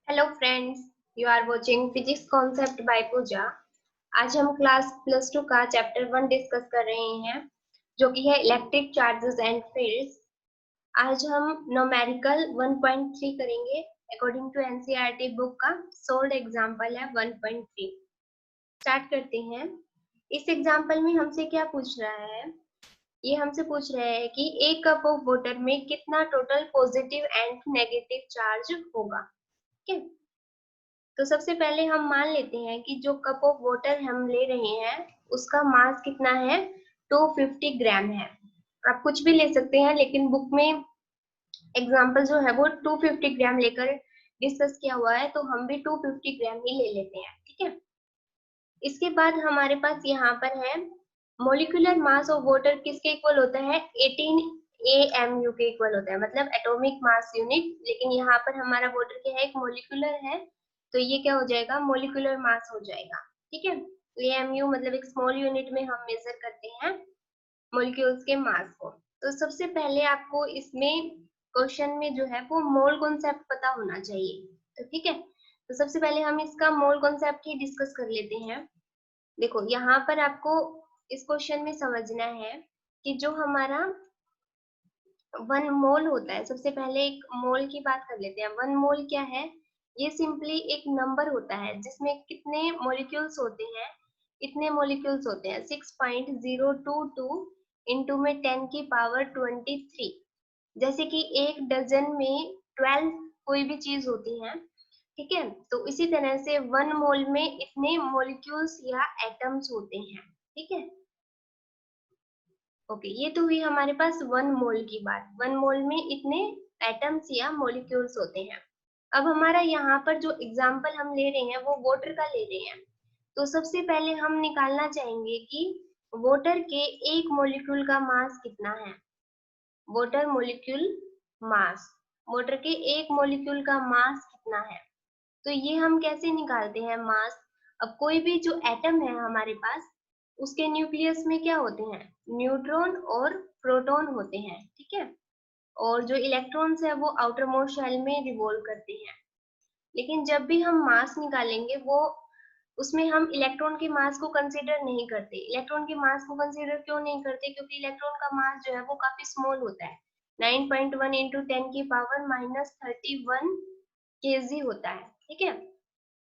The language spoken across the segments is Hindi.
Hello friends, you are watching physics concept by Pooja. आज हम क्लास +2 का चैप्टर 1 डिस्कस कर रहे हैं, जो कि है इलेक्ट्रिक चार्जेस एंड फील्ड्स। आज हम न्यूमेरिकल 1.3 करेंगे अकॉर्डिंग टू एनसीईआरटी बुक का सोल्ड एग्जांपल है 1.3। स्टार्ट करते हैं। इस एग्जांपल में हमसे क्या पूछ रहा है? ये हमसे पूछ रहा है कि एक कप ऑफ वाटर में कितना total positive and negative charge होगा। ठीक है, तो सबसे पहले हम मान लेते हैं कि जो कप ऑफ वाटर हम ले रहे हैं उसका मास कितना है, 250 ग्राम है। आप कुछ भी ले सकते हैं, लेकिन बुक में एग्जाम्पल जो है वो 250 ग्राम लेकर डिस्कस किया हुआ है, तो हम भी 250 ग्राम ही ले लेते हैं। ठीक है, इसके बाद हमारे पास यहाँ पर है मोलिकुलर मास ऑफ वाटर किसके इक्वल होता है, 18 AMU के इक्वल होता है, मतलब एटॉमिक मास यूनिट। लेकिन यहाँ पर हमारा वाटर क्या है, एक मोलिकुलर है, तो ये क्या हो जाएगा, मोलिकुलर मास हो जाएगा। ठीक है, AMU मतलब एक स्मॉल यूनिट में हम मेजर करते हैं मॉलिक्यूल्स के मास को। तो सबसे पहले आपको इसमें क्वेश्चन में जो है वो मोल कॉन्सेप्ट पता होना चाहिए। तो ठीक है, तो सबसे पहले हम इसका मोल कॉन्सेप्ट ही डिस्कस कर लेते हैं। देखो यहाँ पर आपको इस क्वेश्चन में समझना है कि जो हमारा 1 मोल होता है, सबसे पहले एक मोल की बात कर लेते हैं। 1 मोल क्या है, ये सिंपली एक नंबर होता है जिसमें कितने मॉलिक्यूल्स होते हैं, इतने मॉलिक्यूल्स होते हैं। 6.022 इंटू में 10 की पावर 23। जैसे कि एक डजन में 12 कोई भी चीज होती है। ठीक है, तो इसी तरह से 1 मोल में इतने मॉलिक्यूल्स या एटम्स होते हैं। ठीक है, ओके, ये तो हुई हमारे पास 1 मोल की बात। 1 मोल में इतने एटम्स या मॉलिक्यूल्स होते हैं। अब हमारा यहाँ पर जो एग्जाम्पल हम ले रहे हैं वो वाटर का ले रहे हैं, तो सबसे पहले हम निकालना चाहेंगे कि वाटर के एक मॉलिक्यूल का मास कितना है। वाटर मॉलिक्यूल मास, वाटर के एक मॉलिक्यूल का मास कितना है, तो ये हम कैसे निकालते हैं मास। अब कोई भी जो एटम है हमारे पास, उसके न्यूक्लियस में क्या होते हैं, न्यूट्रॉन और प्रोटॉन होते हैं। ठीक है, और जो इलेक्ट्रॉन्स है वो आउटर मोस्ट शेल में रिवॉल्व करते हैं। लेकिन जब भी हम मास निकालेंगे वो उसमें हम इलेक्ट्रॉन के मास को कंसीडर नहीं करते। इलेक्ट्रॉन के मास को कंसीडर क्यों नहीं करते, क्योंकि इलेक्ट्रॉन का मास जो है वो काफी स्मॉल होता है। 9.1 इंटू 10 की पावर -31 kg होता है। ठीक है,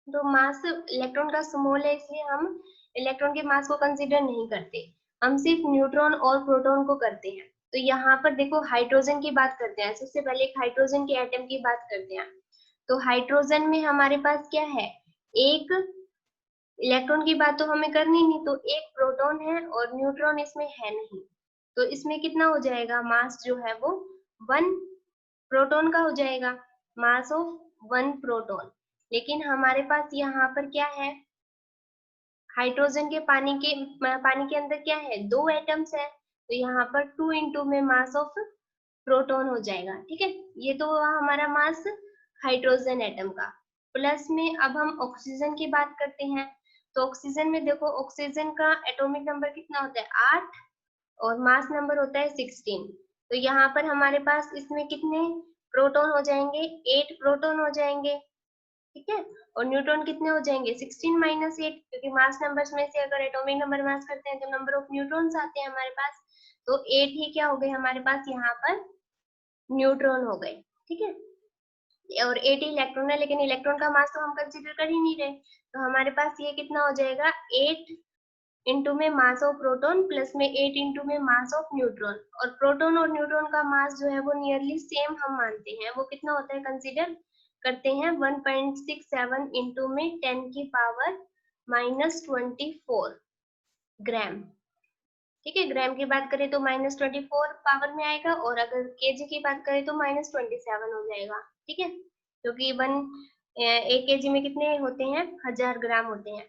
तो मास इलेक्ट्रॉन का स्मॉल है, इसलिए हम इलेक्ट्रॉन के मास को कंसीडर नहीं करते। हम सिर्फ न्यूट्रॉन और प्रोटॉन को करते हैं। तो यहाँ पर देखो हाइड्रोजन की बात करते हैं। सबसे पहले एक हाइड्रोजन के एटम की बात करते हैं। तो हाइड्रोजन में हमारे पास क्या है, एक इलेक्ट्रॉन की बात तो हमें करनी नहीं, तो एक प्रोटॉन है और न्यूट्रॉन इसमें है नहीं। तो इसमें कितना हो जाएगा, मास जो है वो 1 प्रोटॉन का हो जाएगा, मास ऑफ 1 प्रोटॉन। लेकिन हमारे पास यहाँ पर क्या है, हाइड्रोजन के पानी के अंदर क्या है, 2 एटम्स है, तो यहाँ पर 2 इंटू में मास ऑफ प्रोटॉन हो जाएगा। ठीक है, ये तो हुआ हमारा मास हाइड्रोजन एटम का। प्लस में अब हम ऑक्सीजन की बात करते हैं। तो ऑक्सीजन में देखो, ऑक्सीजन का एटॉमिक नंबर कितना होता है, 8, और मास नंबर होता है 16। तो यहाँ पर हमारे पास इसमें कितने प्रोटॉन हो जाएंगे, 8 प्रोटॉन हो जाएंगे। ठीक है, और न्यूट्रॉन कितने हो जाएंगे, 16 - 8, क्योंकि मास नंबर्स में से अगर एटॉमिक नंबर मास करते हैं तो नंबर ऑफ न्यूट्रॉन्स आते हैं हमारे पास। तो 8 ही क्या हो गए हमारे पास यहाँ पर, न्यूट्रॉन हो गए। ठीक है, और 8 इलेक्ट्रॉन है, लेकिन इलेक्ट्रॉन का मास तो हम कंसीडर कर ही नहीं रहे, तो हमारे पास ये कितना हो जाएगा, 8 इंटू में मास ऑफ प्रोटॉन प्लस में 8 इंटू में मास ऑफ न्यूट्रॉन। और प्रोटॉन और न्यूट्रॉन का मास जो है वो नियरली सेम हम मानते हैं। वो कितना होता है, कंसीडर करते हैं 1.67 इंटू में 10 की पावर -24 ग्राम। ठीक है, ग्राम की बात करें तो -24 पावर में आएगा, और अगर केजी की बात करें तो -27 हो जाएगा। ठीक है, क्योंकि 1 केजी में कितने होते हैं, 1000 ग्राम होते हैं।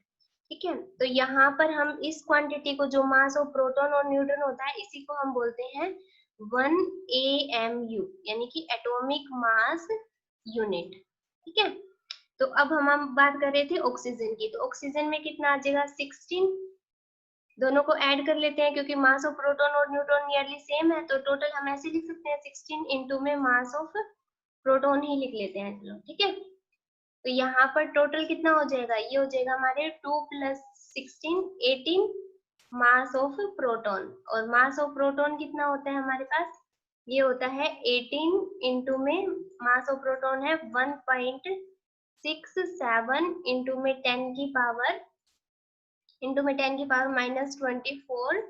ठीक है, तो यहाँ पर हम इस क्वांटिटी को, जो मास ऑफ प्रोटॉन और न्यूट्रॉन होता है, इसी को हम बोलते हैं 1 AMU, यानी कि एटॉमिक मास यूनिट। ठीक है, तो अब हम बात कर रहे थे ऑक्सीजन की। तो ऑक्सीजन में कितना आ जाएगा, 16। दोनों को ऐड कर लेते हैं, क्योंकि मास ऑफ प्रोटॉन और न्यूट्रॉन नियरली सेम है, तो टोटल हम ऐसे लिख सकते हैं 16 इंटू में मास ऑफ प्रोटॉन ही लिख लेते हैं। चलो ठीक है, तो यहाँ पर टोटल कितना हो जाएगा, ये हो जाएगा हमारे 2 + 16 18 मास ऑफ प्रोटॉन। और मास ऑफ प्रोटॉन कितना होता है हमारे पास, ये होता है 18 इंटू में मास ऑफ प्रोटॉन है 1.67 इंटू में 10 की पावर -24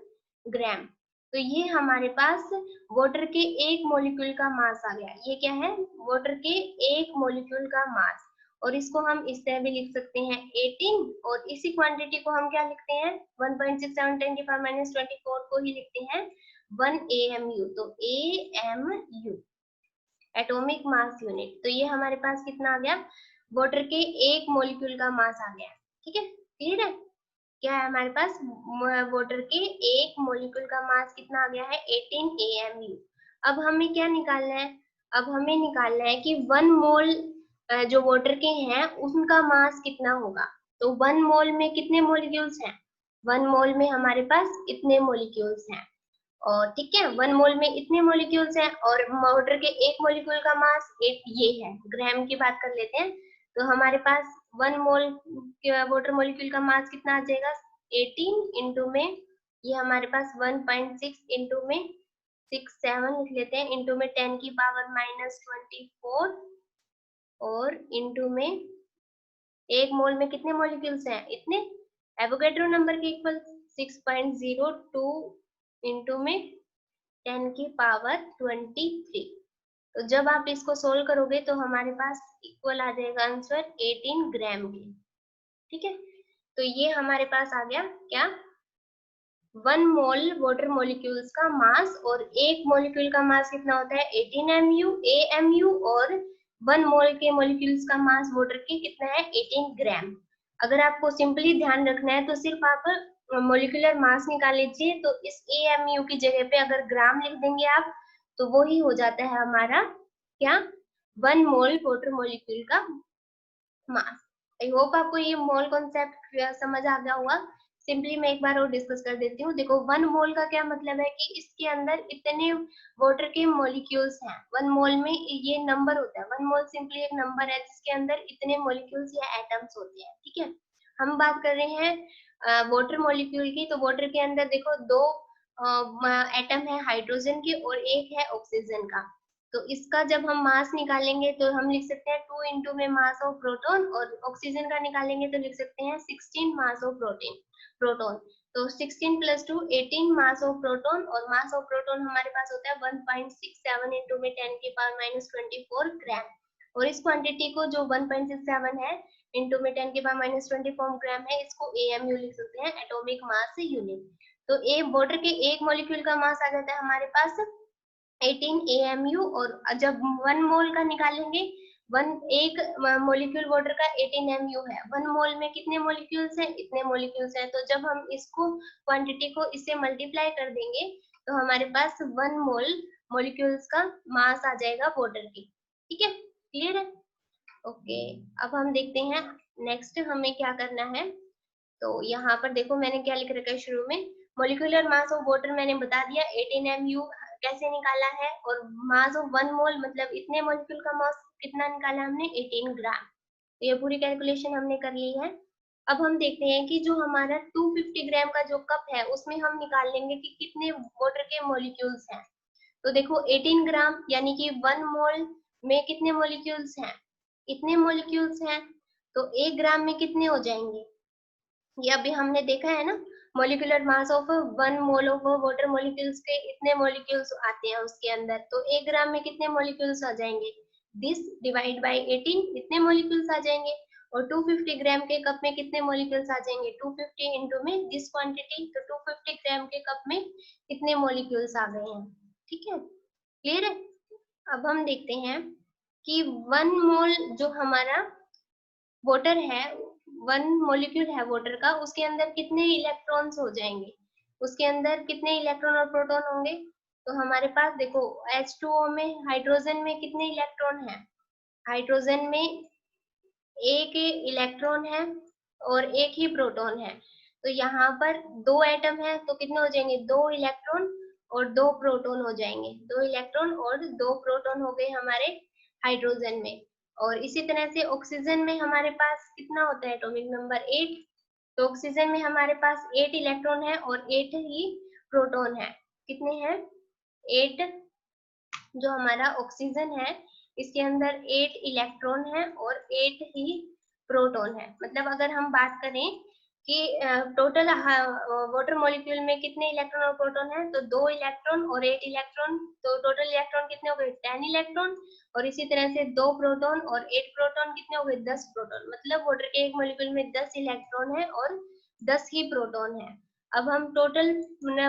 ग्राम। तो ये हमारे पास वाटर के एक मॉलिक्यूल का मास आ गया। ये क्या है, वाटर के एक मॉलिक्यूल का मास। और इसको हम इस तरह भी लिख सकते हैं 18, और इसी क्वांटिटी को हम क्या लिखते हैं 1.67 10 की पावर -24 को ही लिखते हैं 1 AMU। तो AMU एटॉमिक मास यूनिट। तो ये हमारे पास कितना आ गया, वाटर के एक मॉलिक्यूल का मास आ गया। ठीक है, क्लियर है। क्या है हमारे पास, वाटर के एक मॉलिक्यूल का मास कितना आ गया है 18 AMU। अब हमें क्या निकालना है, अब हमें निकालना है कि 1 मोल जो वाटर के हैं उनका मास कितना होगा। तो 1 मोल में कितने मॉलिक्यूल्स हैं, 1 मोल में हमारे पास इतने मॉलिक्यूल्स हैं। और ठीक है, 1 मोल में इतने मॉलिक्यूल्स हैं, और वाटर के एक मॉलिक्यूल का मास एक ये है। ग्राम की बात कर लेते हैं, तो हमारे पास 1 मोल वाटर मॉलिक्यूल का मास कितना आ जाएगा 18 इंटू में, ये हमारे पास 1.6 इंटू में 67 लिख लेते हैं, इंटू में 10 की पावर -24, और इंटू में एक मोल में कितने मॉलिक्यूल्स हैं इतने, एवोगैड्रो नंबर के इक्वल 6.02 इंटू में 10 की पावर 23। तो जब आप इसको सोल्व करोगे तो हमारे पास इक्वल आ जाएगा आंसर 18 ग्राम के। ठीक है, तो ये हमारे पास आ गया क्या, 1 मोल वाटर मॉलिक्यूल्स का मास, और एक मॉलिक्यूल का मास कितना होता है 18 AMU, और 1 मोल के मॉलिक्यूल्स का मास वाटर के कितना है 18 ग्राम। अगर आपको सिंपली ध्यान रखना है तो सिर्फ आप मॉलिक्यूलर मास निकाल लीजिए, तो इस AMU की जगह पे अगर ग्राम लिख देंगे आप, तो वो ही हो जाता है हमारा क्या, 1 मोल वाटर मॉलिक्यूल का मास। आई होप आपको ये मोल कॉन्सेप्ट समझ आ गया होगा। सिंपली मैं एक बार और डिस्कस कर देती हूँ। देखो 1 मोल का क्या मतलब है कि इसके अंदर इतने वाटर के मॉलिक्यूल्स हैं। 1 मोल में ये नंबर होता है, 1 मोल सिंपली एक नंबर है जिसके अंदर इतने मॉलिक्यूल्स या एटम्स होते हैं। ठीक है, हम बात कर रहे हैं वाटर मॉलिक्यूल की। तो वाटर के अंदर देखो 2 एटम है हाइड्रोजन के, और एक है ऑक्सीजन का। तो इसका जब हम मास निकालेंगे तो हम लिख सकते हैं 2 इंटू में मास ऑफ प्रोटॉन, और ऑक्सीजन का निकालेंगे तो लिख सकते हैं 16 मास ऑफ प्रोटॉन। तो 16 + 2 18 मास ऑफ प्रोटॉन, और मास ऑफ प्रोटॉन हमारे पास होता है 1.67 इंटू में 10 की पावर -24 ग्राम। और इस क्वांटिटी को जो 1.67 है इंटू में 10 की पावर -24 ग्राम है, इसको AMU लिख सकते हैं, एटॉमिक मास यूनिट। तो ए वाटर के एक मॉलिक्यूल का मास आ जाता है हमारे पास 18 AMU, और जब 1 मोल का निकालेंगे, एक मॉलिक्यूल वाटर का 18 MU है, 1 मोल में कितने मॉलिक्यूल्स हैं इतने मॉलिक्यूल्स हैं। तो जब हम इसको क्वांटिटी को इससे मल्टीप्लाई कर देंगे तो हमारे पास 1 मोल मॉलिक्यूल्स का मास आ जाएगा वाटर की। ठीक है, क्लियर है। ओके, अब हम देखते हैं नेक्स्ट हमें क्या करना है। तो यहाँ पर देखो मैंने क्या लिख रखा है शुरू में, मॉलिक्यूलर मास ऑफ वाटर मैंने बता दिया 18 MU कैसे निकाला है, और मास ऑफ 1 मोल मतलब इतने मॉलिक्यूल का मास कितना निकाला हमने 18 ग्राम। तो ये पूरी कैलकुलेशन हमने कर ली है। अब हम देखते हैं कि जो हमारा 250 ग्राम का जो कप है उसमें हम निकाल लेंगे कि कितने वाटर के मॉलिक्यूल्स हैं। तो देखो 18 ग्राम यानी कि 1 मोल में कितने मॉलिक्यूल्स हैं, इतने मॉलिक्यूल्स हैं। तो 1 ग्राम में कितने हो जाएंगे, ये अभी हमने देखा है ना, molecular mass of 1 mole of water molecules के इतने मॉलिक्यूल्स आते हैं उसके अंदर। तो 1 ग्राम में कितने मॉलिक्यूल्स आ जाएंगे, दिस डिवाइड बाय 18 इतने मॉलिक्यूल्स आ जाएंगे। और 250 ग्राम के कप में कितने मॉलिक्यूल्स आ जाएंगे, 250 इंटू में दिस क्वांटिटी, तो 250 ग्राम के कप में कितने मॉलिक्यूल्स आ गए हैं। ठीक है, क्लियर है। अब हम देखते हैं कि 1 मोल जो हमारा वाटर है, 1 मॉलिक्यूल है वाटर का, उसके अंदर कितने इलेक्ट्रॉन्स हो जाएंगे, उसके अंदर कितने इलेक्ट्रॉन और प्रोटॉन होंगे। तो हमारे पास देखो H2O में हाइड्रोजन में कितने इलेक्ट्रॉन है, हाइड्रोजन में एक इलेक्ट्रॉन है और एक ही प्रोटॉन है। तो यहाँ पर 2 एटम है तो कितने हो जाएंगे, 2 इलेक्ट्रॉन और 2 प्रोटॉन हो जाएंगे, 2 इलेक्ट्रॉन और 2 प्रोटॉन हो गए हमारे हाइड्रोजन में। और इसी तरह से ऑक्सीजन में हमारे पास कितना होता है एटॉमिक नंबर 8। तो ऑक्सीजन में हमारे पास 8 इलेक्ट्रॉन है और 8 ही प्रोटॉन है। कितने हैं? 8। जो हमारा ऑक्सीजन है इसके अंदर 8 इलेक्ट्रॉन है और 8 ही प्रोटॉन है। मतलब अगर हम बात करें कि टोटल वाटर मॉलिक्यूल में कितने इलेक्ट्रॉन और प्रोटॉन है, तो 2 इलेक्ट्रॉन और 8 इलेक्ट्रॉन, तो टोटल इलेक्ट्रॉन कितने हो गए? 10 इलेक्ट्रॉन। और इसी तरह से 2 प्रोटॉन और 8 प्रोटॉन कितने हो गए? 10 प्रोटॉन। मतलब वाटर के एक मॉलिक्यूल में 10 इलेक्ट्रॉन है और 10 ही प्रोटॉन है। अब हम टोटल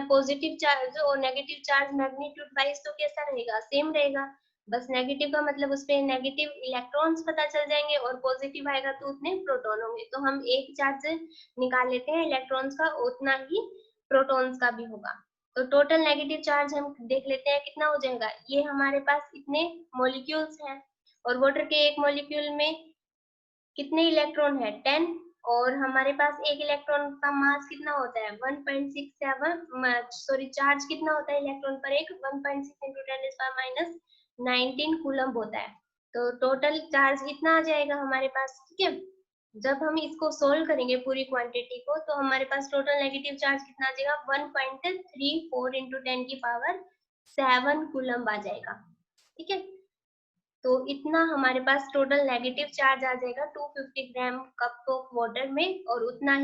पॉजिटिव चार्ज और नेगेटिव चार्ज मैग्नीट्यूड वाइज तो कैसा रहेगा? सेम रहेगा। बस नेगेटिव का मतलब उस पे नेगेटिव इलेक्ट्रॉन्स पता चल जाएंगे और पॉजिटिव आएगा तो उतने प्रोटॉन होंगे। तो हम एक चार्ज निकाल लेते हैं इलेक्ट्रॉन्स का, उतना ही प्रोटॉन्स का भी होगा। तो टोटल नेगेटिव चार्ज हम देख लेते हैं कितना हो जाएगा। ये हमारे पास इतने मॉलिक्यूल्स हैं और वाटर के एक मॉलिक्यूल में कितने इलेक्ट्रॉन है? 10। और हमारे पास एक इलेक्ट्रॉन का मास कितना होता है? 1.67, सॉरी चार्ज कितना होता है इलेक्ट्रॉन पर? एक 1.6 × 10⁻⁹ कूलम्ब होता है। तो टोटल चार्ज इतना आ जाएगा हमारे पास। ठीक है, जब हम इसको सोल्व करेंगे पूरी क्वांटिटी को तो हमारे पास टोटल नेगेटिव चार्ज कितना आ जाएगा? 1.34 × 10⁻7 कूलम्ब आ जाएगा। ठीक है, तो इतना हमारे पास टोटल नेगेटिव चार्ज आ जाएगा 250 ग्राम कप ऑफ वाटर में, और इतना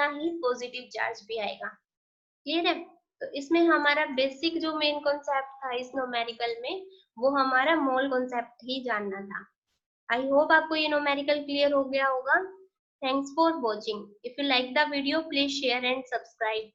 ही पॉजिटिव चार्ज भी आएगा। क्लियर है? तो इसमें हमारा बेसिक जो मेन कॉन्सेप्ट था इस न्यूमेरिकल में, वो हमारा मोल कॉन्सेप्ट ही जानना था। आई होप आपको ये न्यूमेरिकल क्लियर हो गया होगा। Thanks for watching. If you like the video please share and subscribe.